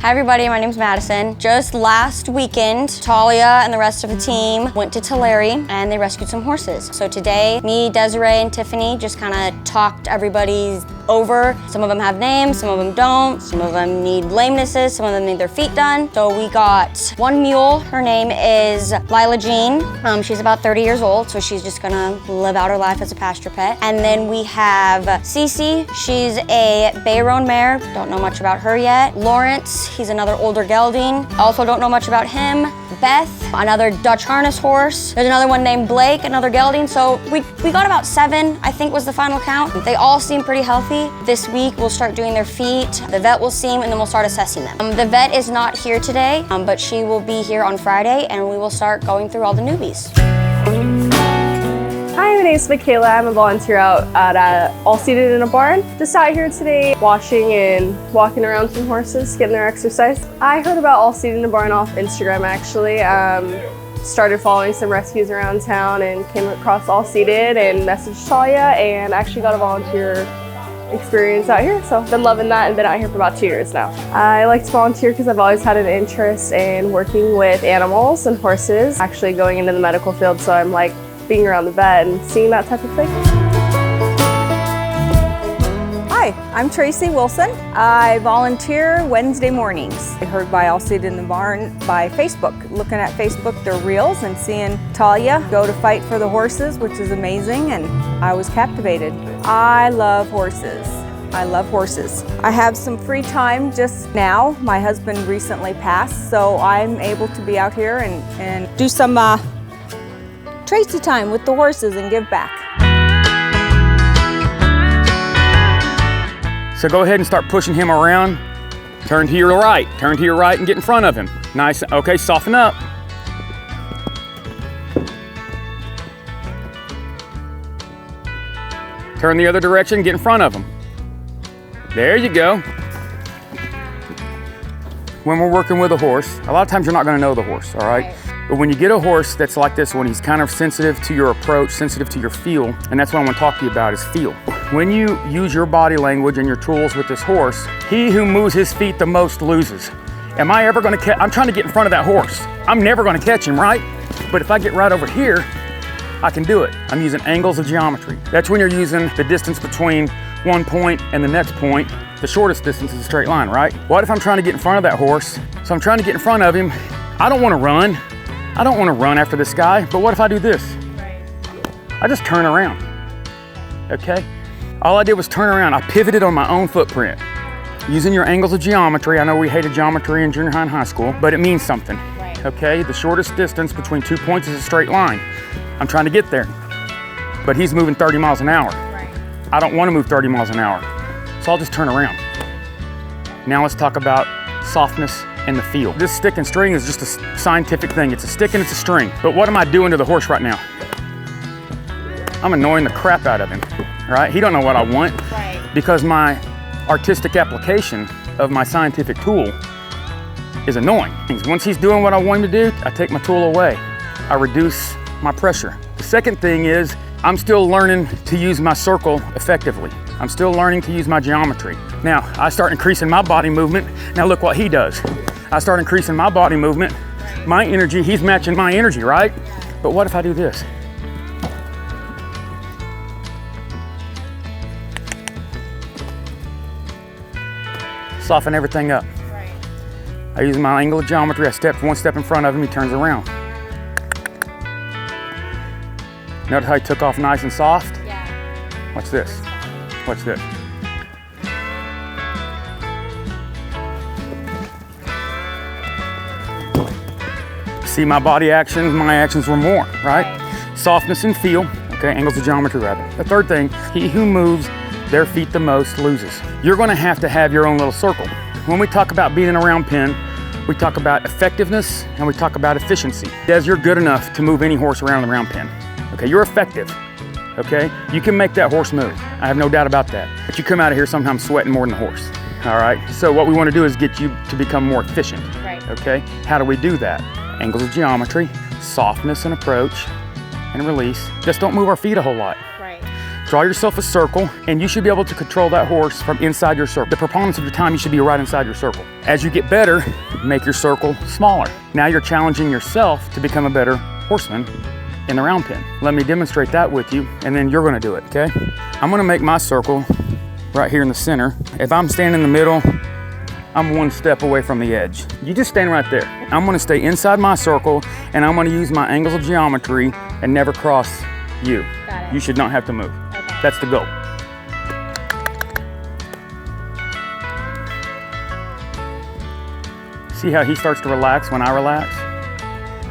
Hi everybody, my name's Madison. Just last weekend, Talia and the rest of the team went to Tulare and they rescued some horses. So today, me, Desiree, and Tiffany just kind of talked everybody's over. Some of them have names, some of them don't. Some of them need lamenesses, some of them need their feet done. So we got one mule. Her name is Lila Jean. She's about 30 years old, so she's just gonna live out her life as a pasture pet. And then we have Cece. She's a bay roan mare. Don't know much about her yet. Lawrence, he's another older gelding. Also don't know much about him. Beth, another Dutch harness horse. There's another one named Blake, another gelding. So we got about 7, I think was the final count. They all seem pretty healthy. This week we'll start doing their feet. The vet will see them and then we'll start assessing them. The vet is not here today, but she will be here on Friday and we will start going through all the newbies. Hi, my name is Michaela. I'm a volunteer out at All Seated in a Barn. Just out here today watching and walking around some horses, getting their exercise. I heard about All Seated in a Barn off Instagram actually. Started following some rescues around town and came across All Seated and messaged Talia and actually got a volunteer experience out here. So I've been loving that and been out here for about 2 years now. I like to volunteer because I've always had an interest in working with animals and horses, actually going into the medical field. So I'm like being around the vet and seeing that type of thing. Hi, I'm Tracy Wilson. I volunteer Wednesday mornings. I heard by All Seated in the Barn by Facebook. Looking at Facebook, their reels and seeing Talia go to fight for the horses, which is amazing, and I was captivated. I love horses. I love horses. I have some free time just now. My husband recently passed, so I'm able to be out here and do some Tracy time with the horses and give back. So go ahead and start pushing him around. Turn to your right. Turn to your right and get in front of him. Nice. Okay, soften up. Turn the other direction, get in front of him. There you go. When we're working with a horse, a lot of times you're not gonna know the horse, all right? But when you get a horse that's like this one, he's kind of sensitive to your approach, sensitive to your feel, and that's what I want to talk to you about is feel. When you use your body language and your tools with this horse, he who moves his feet the most loses. Am I ever gonna catch? I'm trying to get in front of that horse. I'm never gonna catch him, right? But if I get right over here, I can do it. I'm using angles of geometry. That's when you're using the distance between one point and the next point. The shortest distance is a straight line, right? What if I'm trying to get in front of that horse? So I'm trying to get in front of him. I don't wanna run. I don't wanna run after this guy, but what if I do this? I just turn around, okay? All I did was turn around. I pivoted on my own footprint. Using your angles of geometry, I know we hated geometry in junior high and high school, but it means something, okay? The shortest distance between 2 points is a straight line. I'm trying to get there, but he's moving 30 miles an hour. I don't wanna move 30 miles an hour, so I'll just turn around. Now let's talk about softness and the feel. This stick and string is just a scientific thing. It's a stick and it's a string. But what am I doing to the horse right now? I'm annoying the crap out of him, right? He don't know what I want because my artistic application of my scientific tool is annoying. Once he's doing what I want him to do, I take my tool away. I reduce my pressure. The second thing is I'm still learning to use my circle effectively. I'm still learning to use my geometry. Now, I start increasing my body movement. Now look what he does. I start increasing my body movement, my energy, he's matching my energy, right? But what if I do this? Soften everything up. I use my angle of geometry, I step one step in front of him, he turns around. Notice how he took off nice and soft? Yeah. Watch this. Watch this. See my body actions, my actions were more, right? Softness and feel, okay, angles of geometry rather. The third thing, he who moves their feet the most loses. You're gonna have to have your own little circle. When we talk about being in a round pen, we talk about effectiveness and we talk about efficiency. Des, you're good enough to move any horse around the round pen. Okay, you're effective, okay? You can make that horse move. I have no doubt about that. But you come out of here sometimes sweating more than the horse, all right? So what we wanna do is get you to become more efficient, okay? How do we do that? Angles of geometry, softness and approach, and release. Just don't move our feet a whole lot. Draw yourself a circle, and you should be able to control that horse from inside your circle. The preponderance of your time, you should be right inside your circle. As you get better, make your circle smaller. Now you're challenging yourself to become a better horseman in the round pen. Let me demonstrate that with you, and then you're gonna do it, okay? I'm gonna make my circle right here in the center. If I'm standing in the middle, I'm one step away from the edge. You just stand right there. I'm gonna stay inside my circle, and I'm gonna use my angles of geometry and never cross you. Got it. You should not have to move. Okay. That's the goal. See how he starts to relax when I relax?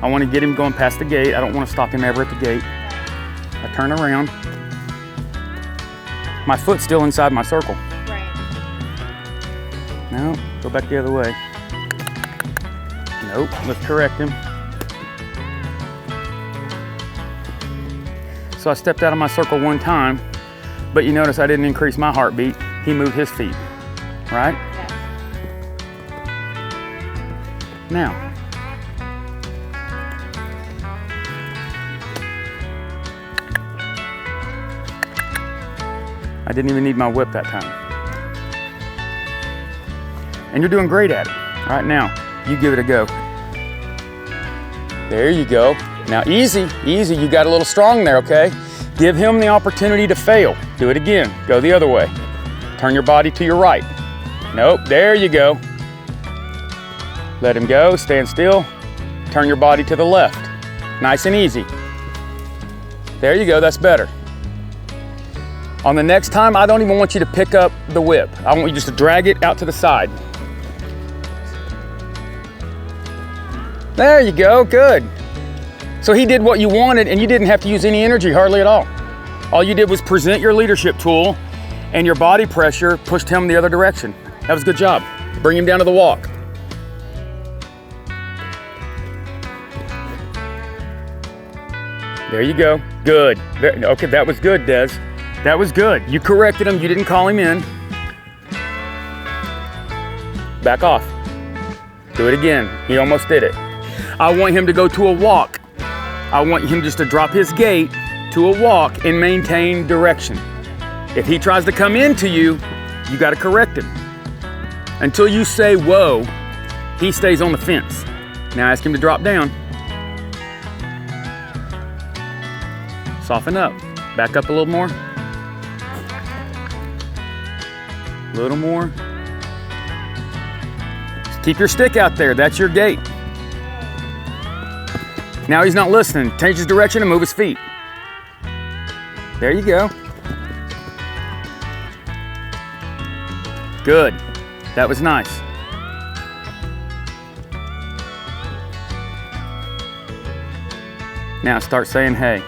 I want to get him going past the gate. I don't want to stop him ever at the gate. I turn around. My foot's still inside my circle. Right. No, go back the other way. Nope, let's correct him. So I stepped out of my circle one time, but you notice I didn't increase my heartbeat. He moved his feet, right? Yes. Now, I didn't even need my whip that time. And you're doing great at it. All right, now, you give it a go. There you go. Now easy, easy, you got a little strong there, okay? Give him the opportunity to fail. Do it again, go the other way. Turn your body to your right. Nope, there you go. Let him go, stand still. Turn your body to the left. Nice and easy. There you go, that's better. On the next time, I don't even want you to pick up the whip. I want you just to drag it out to the side. There you go, good. So he did what you wanted and you didn't have to use any energy, hardly at all. All you did was present your leadership tool and your body pressure pushed him the other direction. That was a good job. Bring him down to the walk. There you go, good. Okay, that was good, Des. That was good. You corrected him, you didn't call him in. Back off. Do it again, he almost did it. I want him to go to a walk. I want him just to drop his gait to a walk and maintain direction. If he tries to come into you, you gotta correct him. Until you say, whoa, he stays on the fence. Now ask him to drop down. Soften up, back up a little more. A little more. Just keep your stick out there, that's your gait. Now he's not listening. Change his direction and move his feet. There you go. Good. That was nice. Now start saying hey.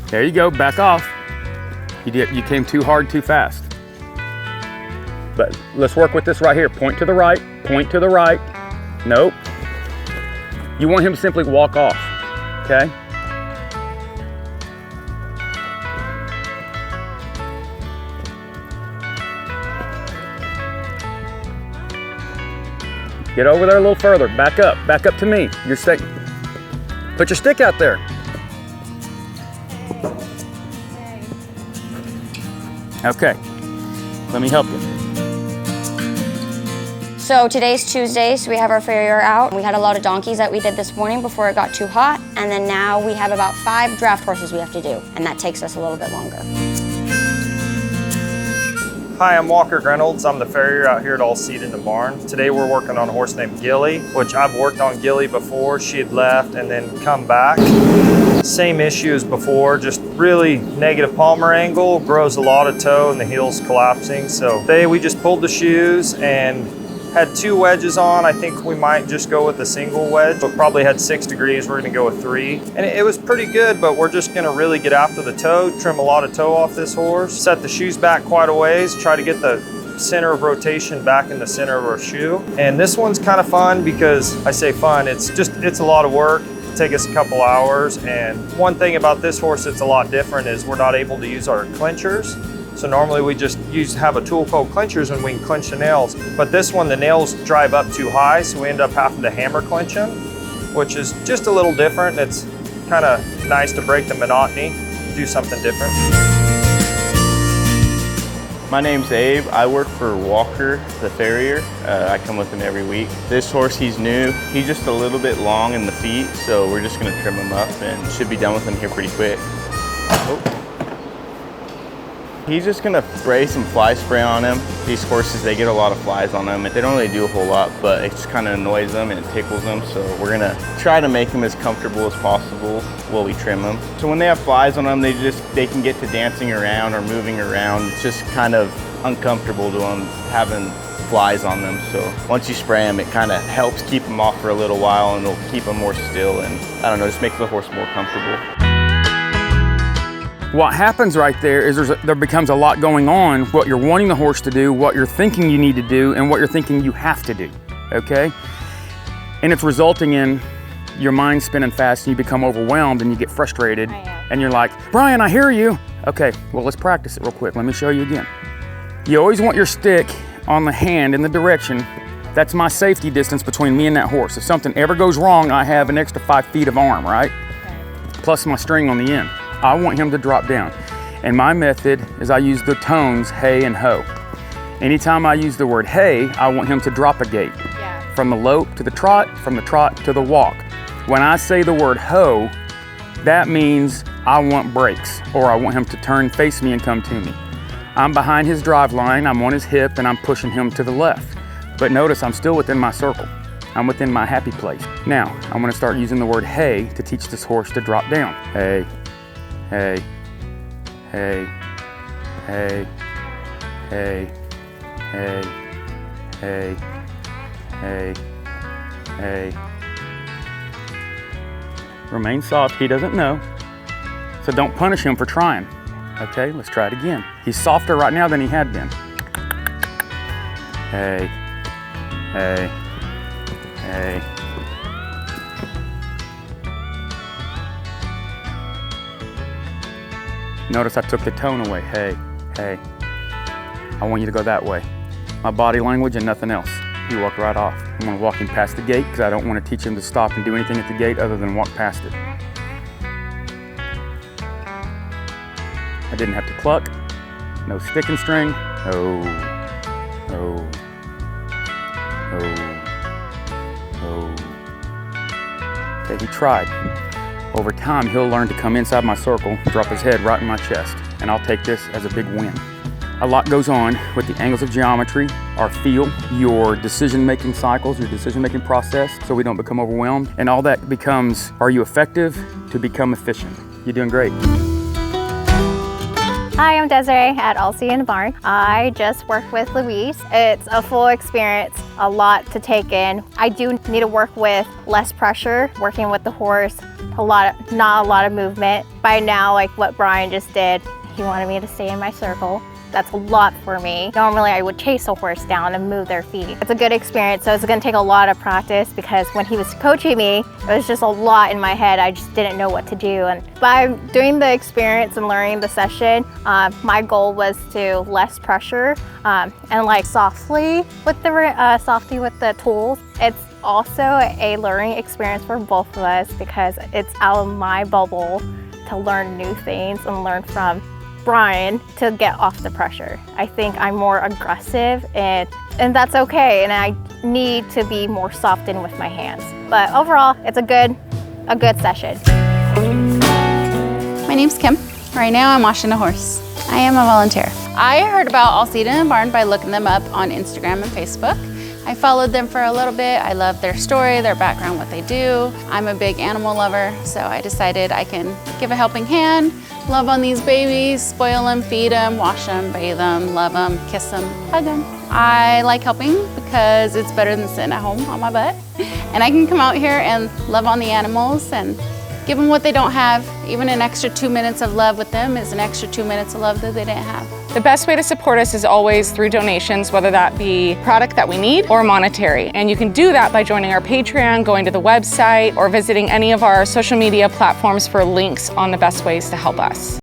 There you go, back off. You came too hard, too fast. But let's work with this right here. Point to the right, point to the right. Nope. You want him to simply walk off, okay? Get over there a little further, back up to me. Your stick. Put your stick out there. Okay, let me help you. So today's Tuesday, so we have our farrier out. We had a lot of donkeys that we did this morning before it got too hot, and then now we have about 5 draft horses we have to do, and that takes us a little bit longer. Hi, I'm Walker Reynolds. I'm the farrier out here at All Seed in the Barn. Today we're working on a horse named Gilly, which I've worked on Gilly before. She had left and then come back. Same issue as before, just really negative palmar angle, grows a lot of toe and the heel's collapsing. So today we just pulled the shoes and had 2 wedges on. I think we might just go with a single wedge, but probably had 6 degrees. We're gonna go with 3. And it was pretty good, but we're just gonna really get after the toe, trim a lot of toe off this horse, set the shoes back quite a ways, try to get the center of rotation back in the center of our shoe. And this one's kind of fun because, I say fun, it's a lot of work. It'll take us a couple hours. And one thing about this horse that's a lot different is we're not able to use our clinchers. So normally we just have a tool called clinchers and we can clinch the nails. But this one, the nails drive up too high, so we end up having to hammer clinch them, which is just a little different. It's kind of nice to break the monotony, do something different. My name's Abe. I work for Walker, the farrier. I come with him every week. This horse, he's new. He's just a little bit long in the feet, so we're just gonna trim him up and should be done with him here pretty quick. Oh. He's just gonna spray some fly spray on him. These horses, they get a lot of flies on them and they don't really do a whole lot, but it just kind of annoys them and it tickles them. So we're gonna try to make them as comfortable as possible while we trim them. So when they have flies on them, they can get to dancing around or moving around. It's just kind of uncomfortable to them having flies on them. So once you spray them, it kind of helps keep them off for a little while and it'll keep them more still and I don't know, just makes the horse more comfortable. What happens right there is there becomes a lot going on, what you're wanting the horse to do, what you're thinking you need to do, and what you're thinking you have to do, okay? And it's resulting in your mind spinning fast and you become overwhelmed and you get frustrated. And you're like, Brian, I hear you. Okay, well, let's practice it real quick. Let me show you again. You always want your stick on the hand in the direction. That's my safety distance between me and that horse. If something ever goes wrong, I have an extra 5 feet of arm, right? Plus my string on the end. I want him to drop down. And my method is I use the tones hey and ho. Anytime I use the word hey, I want him to drop a gait. From the lope to the trot, from the trot to the walk. When I say the word ho, that means I want brakes, or I want him to turn, face me, and come to me. I'm behind his drive line, I'm on his hip, and I'm pushing him to the left. But notice I'm still within my circle. I'm within my happy place. Now, I'm gonna start using the word hey to teach this horse to drop down. Hey. Hey, hey, hey, hey, hey, hey, hey, hey. Remain soft, he doesn't know. So don't punish him for trying. Okay, let's try it again. He's softer right now than he had been. Hey, hey, hey. Notice I took the tone away. Hey, hey. I want you to go that way. My body language and nothing else. He walked right off. I'm gonna walk him past the gate because I don't want to teach him to stop and do anything at the gate other than walk past it. I didn't have to cluck. No stick and string. Oh, oh, oh, oh. Okay, he tried. Over time, he'll learn to come inside my circle, drop his head right in my chest, and I'll take this as a big win. A lot goes on with the angles of geometry, our feel, your decision-making cycles, your decision-making process, so we don't become overwhelmed. And all that becomes, are you effective to become efficient? You're doing great. Hi, I'm Desiree at All Seed in the Barn. I just worked with Louise. It's a full experience, a lot to take in. I do need to work with less pressure, working with the horse, not a lot of movement. By now, like what Brian just did, he wanted me to stay in my circle. That's a lot for me. Normally I would chase a horse down and move their feet. It's a good experience, so it's gonna take a lot of practice because when he was coaching me, it was just a lot in my head. I just didn't know what to do. And by doing the experience and learning the session, my goal was to less pressure and like softly with the tools. It's also a learning experience for both of us because it's out of my bubble to learn new things and learn from Brian to get off the pressure. I think I'm more aggressive and that's okay, and I need to be more softened with my hands. But overall, it's a good session. My name's Kim. Right now I'm washing a horse. I am a volunteer. I heard about All Seed in the Barn by looking them up on Instagram and Facebook. I followed them for a little bit. I love their story, their background, what they do. I'm a big animal lover, so I decided I can give a helping hand, love on these babies, spoil them, feed them, wash them, bathe them, love them, kiss them, hug them. I like helping because it's better than sitting at home on my butt. And I can come out here and love on the animals and give them what they don't have. Even an extra 2 minutes of love with them is an extra 2 minutes of love that they didn't have. The best way to support us is always through donations, whether that be product that we need or monetary. And you can do that by joining our Patreon, going to the website, or visiting any of our social media platforms for links on the best ways to help us.